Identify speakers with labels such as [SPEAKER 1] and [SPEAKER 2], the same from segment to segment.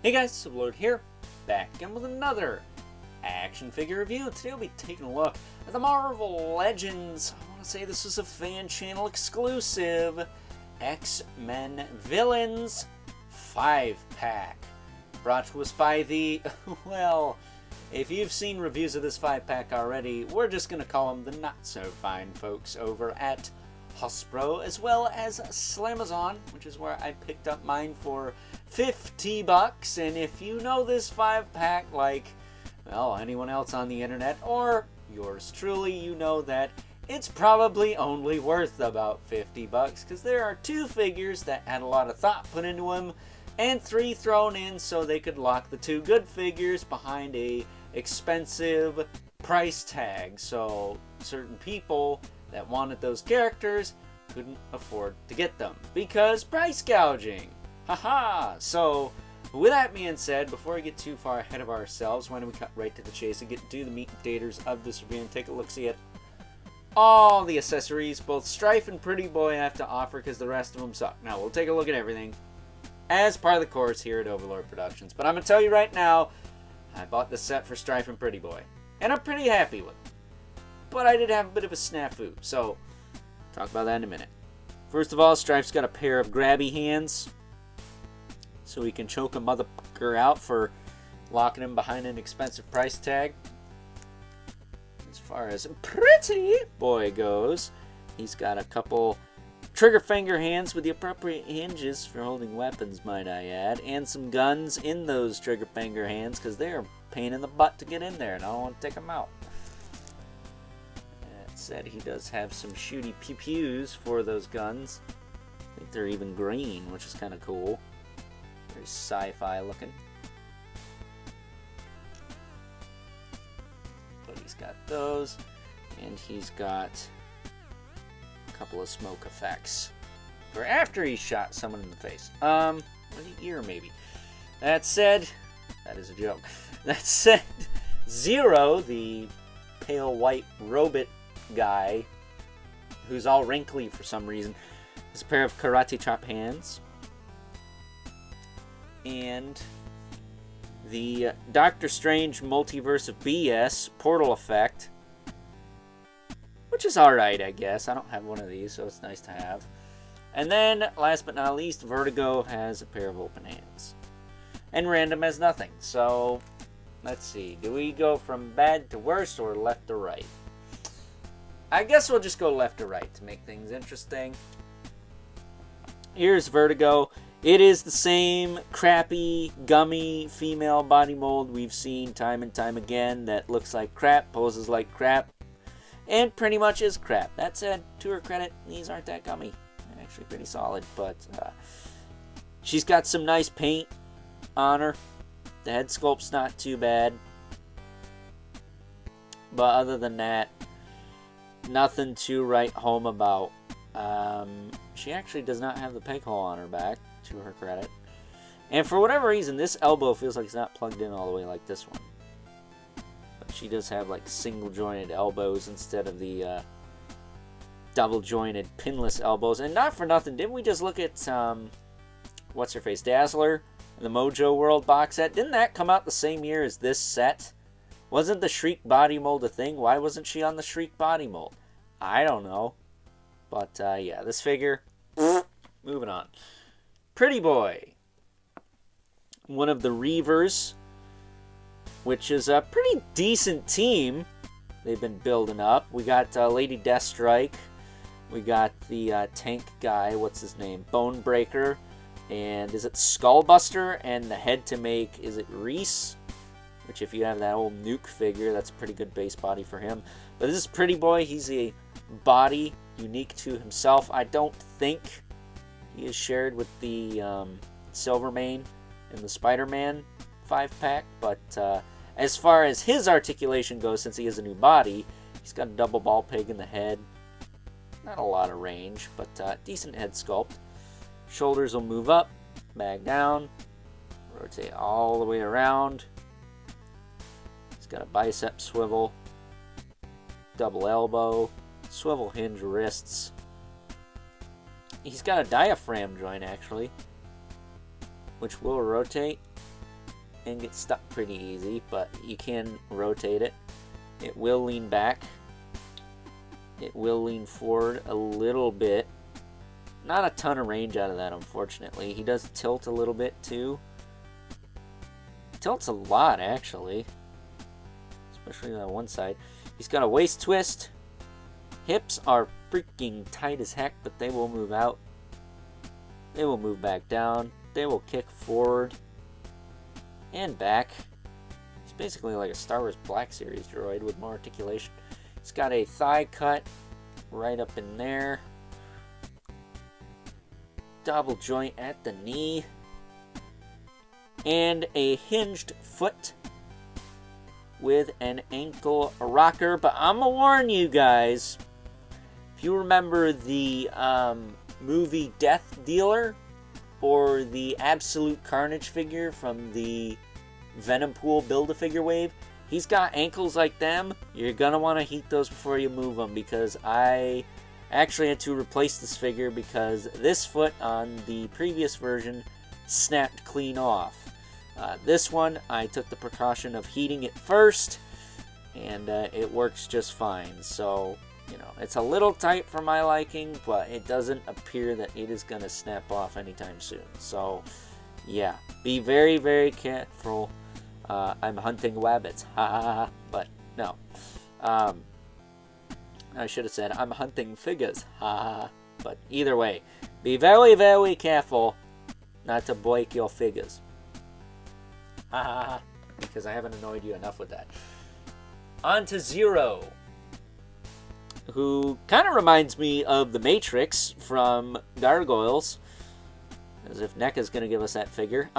[SPEAKER 1] Hey guys, Sublord here, back again with another action figure review. Today we'll be taking a look at the Marvel Legends. I want to say this is a fan channel exclusive X-Men Villains 5-pack. Brought to us by the, well, if you've seen reviews of this 5-pack already, we're just going to call them the not-so-fine folks over at Hasbro, as well as Slamazon, which is where I picked up mine for $50. And if you know this 5-pack like, well, anyone else on the internet, or yours truly, you know that it's probably only worth about $50, because there are 2 figures that had a lot of thought put into them, and 3 thrown in so they could lock the 2 good figures behind a expensive price tag. So certain people that wanted those characters couldn't afford to get them because price gouging. Haha! So with that being said, before I get too far ahead of ourselves, why don't we cut right to the chase and get to the meat and taters of this review and take a look-see at all the accessories both Strife and Pretty Boy have to offer, because the rest of them suck. Now we'll take a look at everything as part of the course here at Overlord Productions. But I'm going to tell you right now, I bought the set for Strife and Pretty Boy, and I'm pretty happy with it. But I did have a bit of a snafu, so talk about that in a minute. First of all, Strife's got a pair of grabby hands, so he can choke a motherfucker out for locking him behind an expensive price tag. As far as Pretty Boy goes, he's got a couple trigger finger hands with the appropriate hinges for holding weapons, might I add, and some guns in those trigger finger hands, because they're a pain in the butt to get in there, and I don't want to take them out. That said, he does have some shooty pew-pews for those guns. I think they're even green, which is kind of cool. Very sci-fi looking. But he's got those, and he's got a couple of smoke effects for after he shot someone in the face. Or the ear maybe. That said, that is a joke. That said, Zero, the pale white robot guy, who's all wrinkly for some reason, has a pair of karate chop hands. And the Doctor Strange Multiverse of BS portal effect, which is alright, I guess. I don't have one of these, so it's nice to have. And then, last but not least, Vertigo has a pair of open hands. And Random has nothing. So, let's see. Do we go from bad to worse or left to right? I guess we'll just go left to right to make things interesting. Here's Vertigo. It is the same crappy, gummy female body mold we've seen time and time again that looks like crap, poses like crap, and pretty much is crap. That said, to her credit, these aren't that gummy. They're actually pretty solid, but she's got some nice paint on her. The head sculpt's not too bad. But other than that, nothing to write home about. She actually does not have the peg hole on her back, to her credit. And for whatever reason, this elbow feels like it's not plugged in all the way like this one. But she does have like single jointed elbows instead of the double jointed pinless elbows. And not for nothing, didn't we just look at what's her face, Dazzler, the Mojo World box set? Didn't that come out the same year as this set? Wasn't the Shriek body mold a thing? Why wasn't she on the Shriek body mold? I don't know. But yeah, this figure, moving on. Pretty Boy, one of the Reavers, which is a pretty decent team they've been building up. We got Lady Deathstrike, we got the tank guy, what's his name, Bonebreaker, and is it Skullbuster, and the head to make, is it Reese? Which, if you have that old Nuke figure, that's a pretty good base body for him. But this is Pretty Boy. He's a body unique to himself. I don't think he is shared with the Silvermane and the Spider-Man 5-pack. But as far as his articulation goes, since he has a new body, he's got a double ball peg in the head. Not a lot of range, but decent head sculpt. Shoulders will move up, back down, rotate all the way around. He's got a bicep swivel, double elbow, swivel hinge wrists. He's got a diaphragm joint, actually, which will rotate. and get stuck pretty easy, but you can rotate it. It will lean back. It will lean forward a little bit. Not a ton of range out of that, unfortunately. He does tilt a little bit, too. Tilts a lot, actually. Especially on one side. He's got a waist twist. Hips are freaking tight as heck, but they will move out. They will move back down. They will kick forward and back. He's basically like a Star Wars Black Series droid with more articulation. He's got a thigh cut right up in there. Double joint at the knee. And a hinged foot with an ankle rocker. But I'm going to warn you guys, if you remember the movie Death Dealer or the Absolute Carnage figure from the Venom Pool Build-A-Figure wave, he's got ankles like them. You're going to want to heat those before you move them, because I actually had to replace this figure because this foot on the previous version snapped clean off. This one, I took the precaution of heating it first, and it works just fine. So, you know, it's a little tight for my liking, but it doesn't appear that it is going to snap off anytime soon. So, yeah, be very, very careful. I'm hunting rabbits, ha ha ha, but no. I should have said I'm hunting figures, ha ha ha, but either way, be very, very careful not to break your figures. Ha ha ha, because I haven't annoyed you enough with that. On to Zero, who kind of reminds me of the Matrix from Gargoyles, as if NECA's going to give us that figure.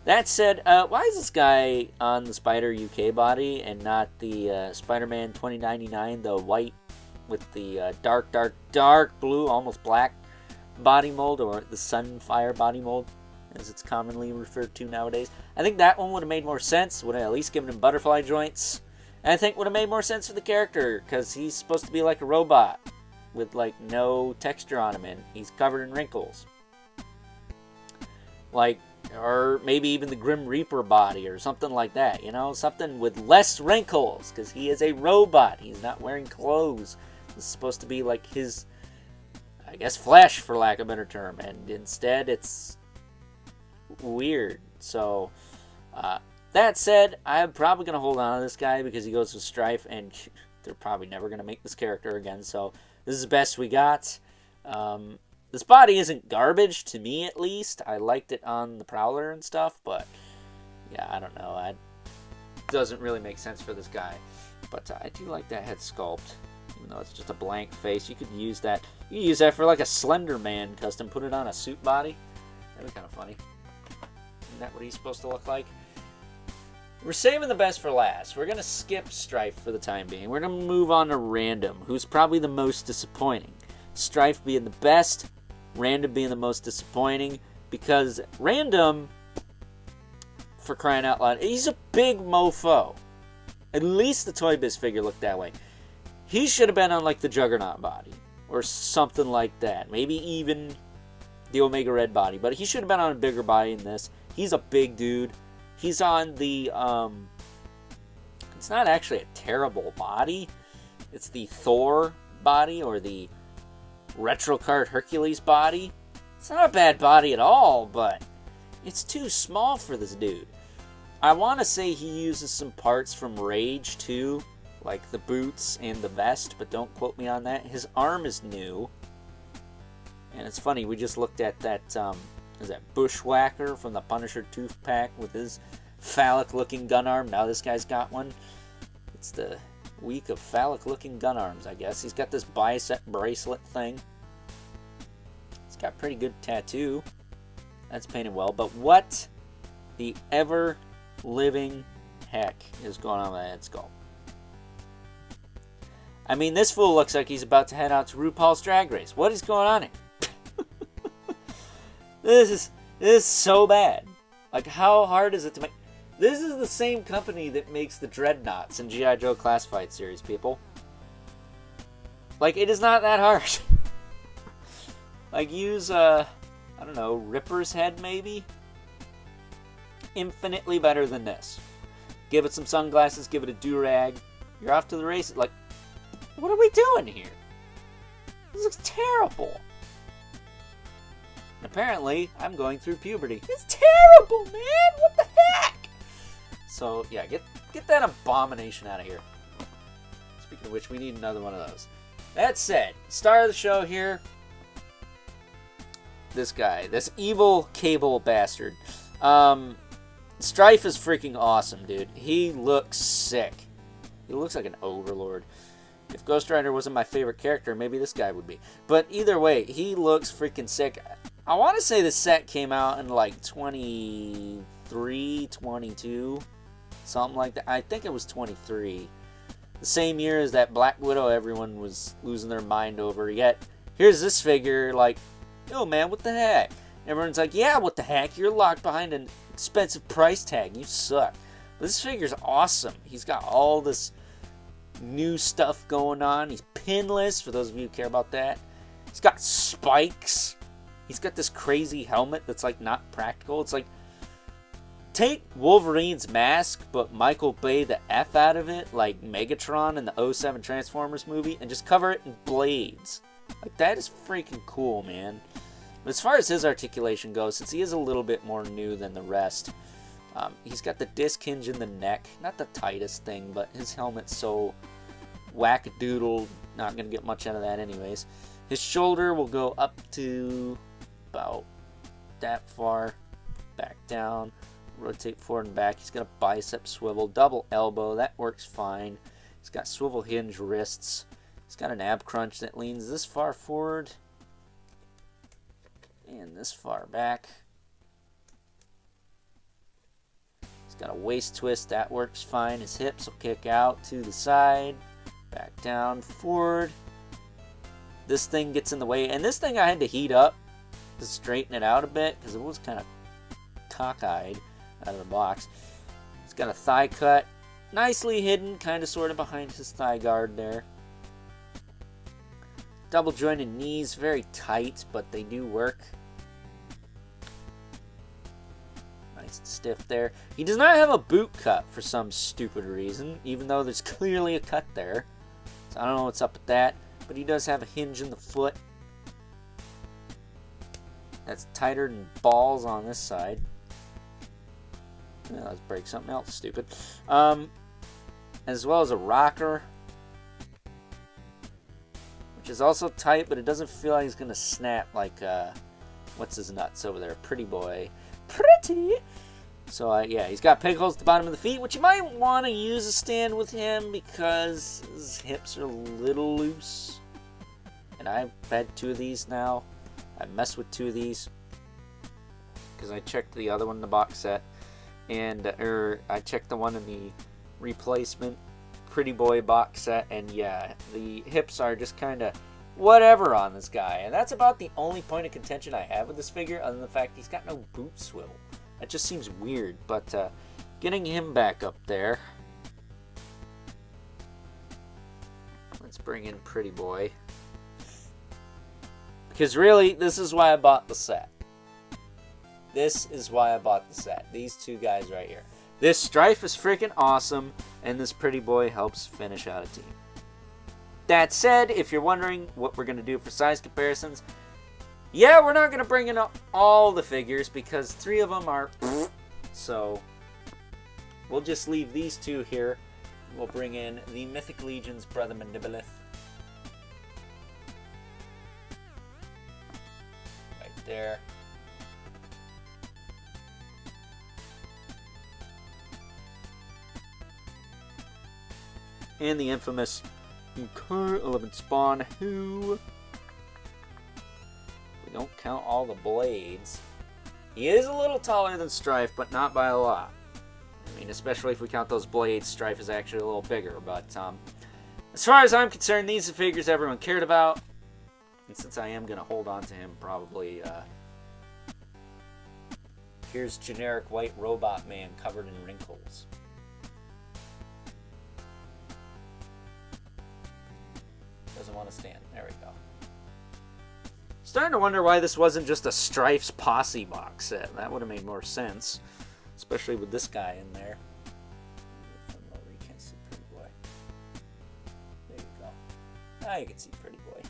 [SPEAKER 1] That said, why is this guy on the Spider UK body and not the Spider-Man 2099, the white with the dark, dark, dark blue, almost black body mold, or the Sunfire body mold, as it's commonly referred to nowadays? I think that one would have made more sense, would have at least given him butterfly joints, and I think would have made more sense for the character, because he's supposed to be like a robot with like no texture on him, and he's covered in wrinkles. Like, or maybe even the Grim Reaper body or something like that, you know? Something with less wrinkles, because he is a robot. He's not wearing clothes. This is supposed to be like his, I guess, flesh, for lack of a better term, and instead it's weird. So, that said, I'm probably going to hold on to this guy because he goes with Strife, and they're probably never going to make this character again, so this is the best we got. This body isn't garbage, to me at least. I liked it on the Prowler and stuff, but yeah, I don't know. It doesn't really make sense for this guy. But I do like that head sculpt, even though it's just a blank face. You could use that. You could use that for like a Slender Man custom. Put it on a suit body. That'd be kind of funny. Isn't that what he's supposed to look like? We're saving the best for last. We're going to skip Strife for the time being. We're going to move on to Random, who's probably the most disappointing. Strife being the best, Random being the most disappointing, because Random, for crying out loud, he's a big mofo. At least the Toy Biz figure looked that way. He should have been on like the Juggernaut body, or something like that. Maybe even the Omega Red body, but he should have been on a bigger body than this. He's a big dude. He's on the, it's not actually a terrible body. It's the Thor body, or the Retrocard Hercules body. It's not a bad body at all, but it's too small for this dude. I want to say he uses some parts from Rage too, like the boots and the vest, but don't quote me on that. His arm is new, and it's funny, we just looked at that, is that Bushwhacker from the Punisher Tooth Pack with his phallic looking gun arm. Now this guy's got one. It's the week of phallic looking gun arms, I guess. He's got this bicep bracelet thing. He's got a pretty good tattoo. That's painted well, but what the ever living heck is going on with that head sculpt? I mean, this fool looks like he's about to head out to RuPaul's Drag Race. What is going on here? This is so bad. Like, how hard is it to make? This is the same company that makes the Dreadnoughts in G.I. Joe Classified series, people. Like, it is not that hard. Like, use, I don't know, Ripper's head, maybe? infinitely better than this. Give it some sunglasses, give it a do-rag. You're off to the races. Like, what are we doing here? This looks terrible. And apparently, I'm going through puberty. It's terrible, man! What the heck? So, yeah, get that abomination out of here. Speaking of which, we need another one of those. That said, star of the show here, this guy, this evil cable bastard. Strife is freaking awesome, dude. He looks sick. He looks like an overlord. If Ghost Rider wasn't my favorite character, maybe this guy would be. But either way, he looks freaking sick. I want to say the set came out in like 23, 22, something like that. I think it was 23. The same year as that Black Widow everyone was losing their mind over. Yet, here's this figure like, yo man, what the heck? Everyone's like, yeah, what the heck? You're locked behind an expensive price tag. You suck. But this figure's awesome. He's got all this new stuff going on. He's pinless, for those of you who care about that. He's got spikes. He's got this crazy helmet that's like not practical. It's like, take Wolverine's mask, but Michael Bay the F out of it, like Megatron in the 07 Transformers movie, and just cover it in blades. Like, that is freaking cool, man. But as far as his articulation goes, since he is a little bit more new than the rest, he's got the disc hinge in the neck. Not the tightest thing, but his helmet's so wackadoodle, not going to get much out of that anyways. His shoulder will go up to about that far, back down, rotate forward and back. He's got a bicep swivel, double elbow, that works fine. He's got swivel hinge wrists. He's got an ab crunch that leans this far forward and this far back. He's got a waist twist, that works fine. His hips will kick out to the side, back down, forward. This thing gets in the way, and this thing I had to heat up to straighten it out a bit because it was kind of cockeyed out of the box. He's got a thigh cut, nicely hidden, kind of sort of behind his thigh guard there. Double jointed knees, very tight, but they do work. Nice and stiff there. He does not have a boot cut for some stupid reason, even though there's clearly a cut there. So I don't know what's up with that, but he does have a hinge in the foot. That's tighter than balls on this side. Let's break something else stupid. As well as a rocker, which is also tight, but it doesn't feel like it's going to snap like, what's his nuts over there? Pretty boy. Pretty! So, yeah, he's got peg holes at the bottom of the feet, which you might want to use a stand with him because his hips are a little loose. And I've had 2 of these now. I messed with 2 of these because I checked the other one in the box set. And I checked the one in the replacement Pretty Boy box set, and yeah, the hips are just kind of whatever on this guy, and that's about the only point of contention I have with this figure, other than the fact he's got no boot swivel. That just seems weird, but getting him back up there. Let's bring in Pretty Boy. Because really, this is why I bought the set. This is why I bought the set. These 2 guys right here. This Strife is freaking awesome, and this Pretty Boy helps finish out a team. That said, if you're wondering what we're going to do for size comparisons, yeah, we're not going to bring in all the figures because 3 of them are so we'll just leave these 2 here. We'll bring in the Mythic Legion's Brother Mandibilith. Right there. And the infamous Car 11 Spawn, who, we don't count all the blades, he is a little taller than Strife, but not by a lot. I mean, especially if we count those blades, Strife is actually a little bigger. But as far as I'm concerned, these are figures everyone cared about. And since I am going to hold on to him, probably, here's generic white robot man covered in wrinkles. Doesn't want to stand. There we go. Starting to wonder why this wasn't just a Strife's Posse box set. That would have made more sense. As especially with this guy in there. You can't see Pretty Boy. There you go. Now you can see Pretty Boy.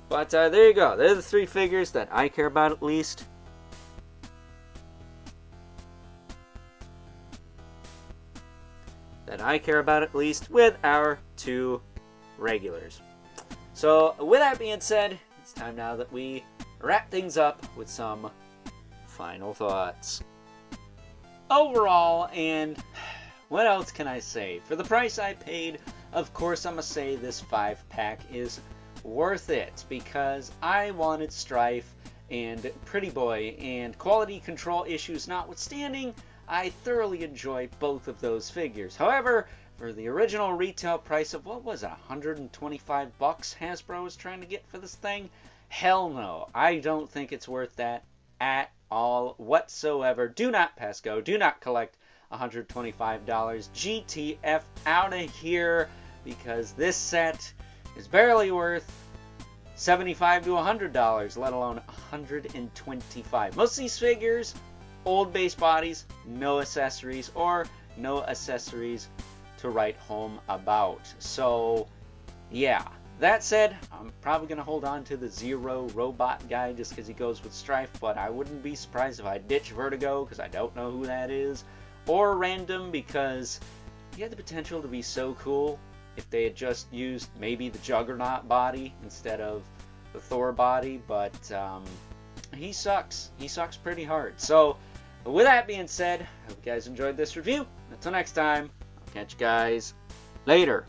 [SPEAKER 1] But there you go. They're the 3 figures that I care about at least. With our 2 regulars. So with that being said, it's time now that we wrap things up with some final thoughts. Overall, and what else can I say? For the price I paid, of course I'm going to say this 5-pack is worth it, because I wanted Strife and Pretty Boy, and quality control issues notwithstanding, I thoroughly enjoy both of those figures. However, for the original retail price of, what was it, 125 bucks Hasbro was trying to get for this thing? Hell no. I don't think it's worth that at all whatsoever. Do not pass go. Do not collect $125. GTF out of here, because this set is barely worth $75 to $100, let alone $125. Most of these figures, old base bodies, no accessories, or no accessories to write home about. So yeah, that said, I'm probably going to hold on to the Zero Robot guy just because he goes with Strife, but I wouldn't be surprised if I ditch Vertigo because I don't know who that is, or Random because he had the potential to be so cool if they had just used maybe the Juggernaut body instead of the Thor body, but he sucks. He sucks pretty hard. So with that being said, I hope you guys enjoyed this review. Until next time, I'll catch you guys later.